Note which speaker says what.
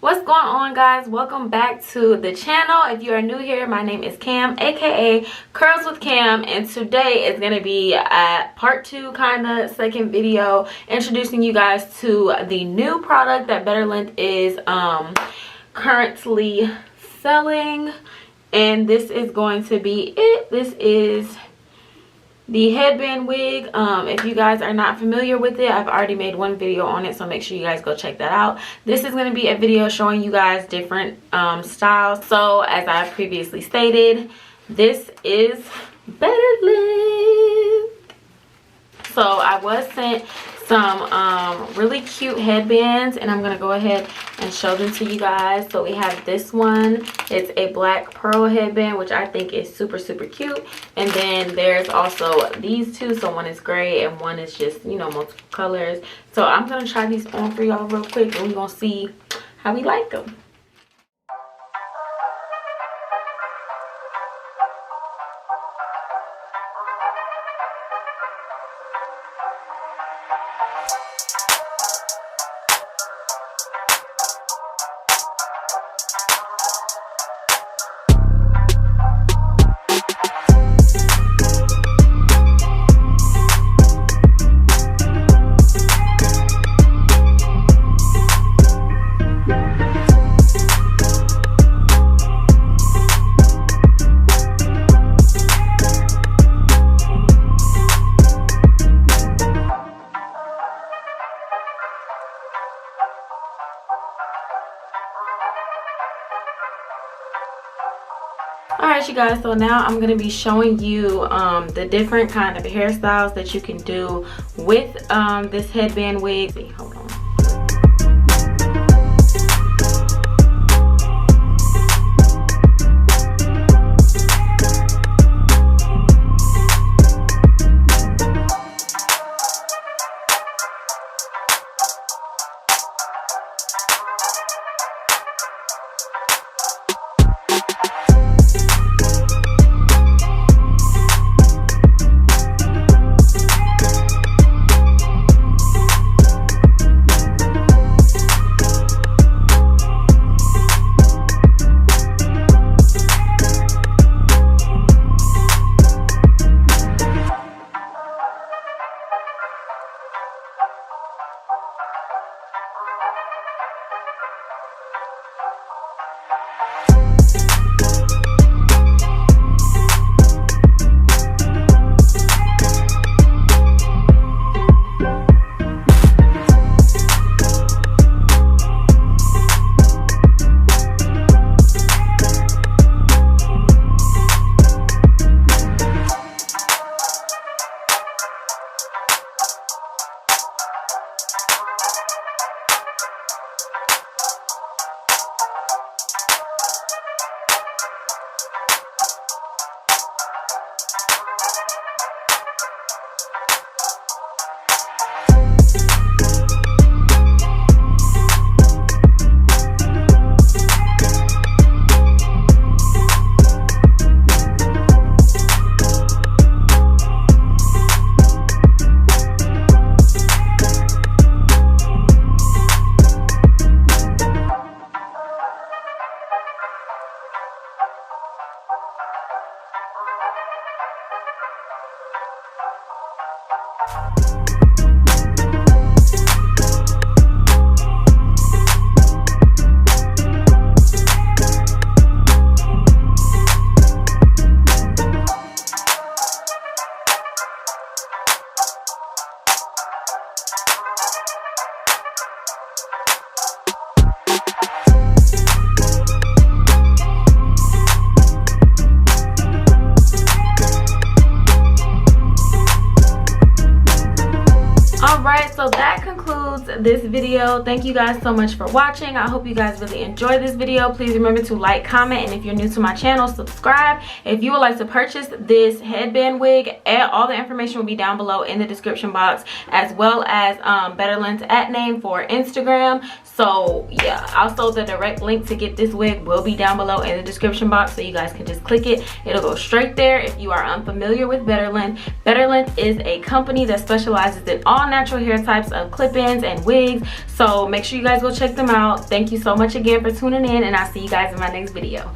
Speaker 1: What's going on, guys? Welcome back to the channel. If you are new here, my name is Cam, aka Curls with Cam, and today is going to be a part 2 kind of second video introducing you guys to the new product that Betterlength is currently selling, and this is going to be it. This is the headband wig. If you guys are not familiar with it, I've already made one video on it, so make sure you guys go check that out. This is going to be a video showing you guys different styles. So as I previously stated, this is Betterlength. So I was sent some really cute headbands, and I'm gonna go ahead and show them to you guys. So we have this one. It's a black pearl headband, which I think is super cute. And then there's also these two. So one is gray and one is just, you know, multiple colors. So I'm gonna try these on for y'all real quick, and we're gonna see how we like them. Alright, you guys, so now I'm going to be showing you the different kind of hairstyles that you can do with this headband wig. See, hold on. Alright, so that concludes this video. Thank you guys so much for watching. I hope you guys really enjoyed this video. Please remember to like, comment, and if you're new to my channel, subscribe. If you would like to purchase this headband wig, all the information will be down below in the description box, as well as Betterlength's @name for Instagram. So yeah, also the direct link to get this wig will be down below in the description box, so you guys can just click it. It'll go straight there. If you are unfamiliar with Betterlength, Betterlength is a company that specializes in all natural hair types of clip-ins and wigs. So make sure you guys go check them out. Thank you so much again for tuning in, and I'll see you guys in my next video.